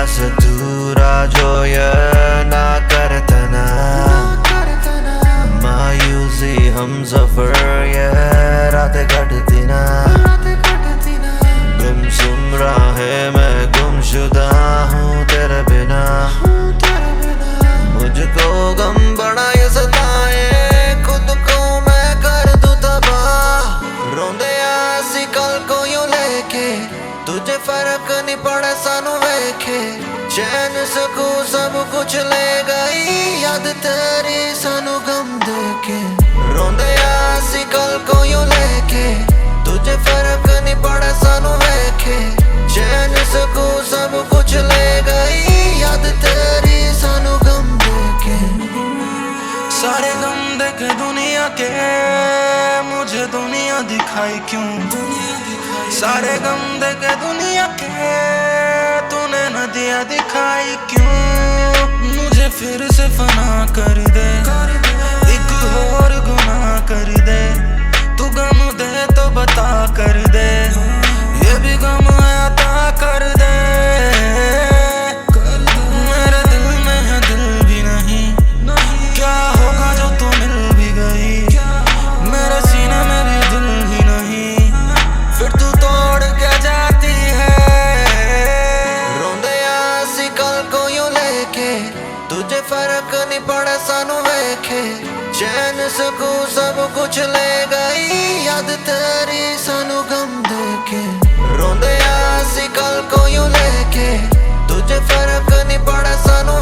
से दूरा जो ये ना करता ना मायूसी हम सफर ये रातें कटती ना गुमसुम राहें मैं गुमशुदा हूँ तेरे बिना मुझको गम बड़ा ये सताए खुद को मैं कर दूं तबाह रोंदे आसी कल को यूं लेके तुझे फर्क नहीं पड़े सानू वेखे चैन सकू सब कुछ ले गई याद तेरी सानू गम देके रोंदे आसी कल को यूं लेके तुझे फर्क नहीं पड़े सानू वेखे चैन सकू सब कुछ ले गई याद तेरी सानू गम देके सारे गम देके दुनिया के मुझे दुनिया दिखाई क्यों सारे गम देके दुनिया के तूने नदियाँ दिखाई क्यों मुझे फिर से फना कर दे एक और गुनाह कर दे तू गम दे तो बता कर दे ये भी गम अता कर दे मेरे दिल में है दिल भी नहीं क्या होगा जो तू मिल भी गई मेरे सीने में भी दिल ही नहीं फिर तू तोड़ के जाती है रोंदे आसी कल को यूं लेके तुझे फर्क नहीं पड़े सानू वेखे चैन सकू सब कुछ ले गई याद तेरी सानू गम देके रोंदे आसी कल को यूं लेके तुझे फर्क नहीं पड़े सानू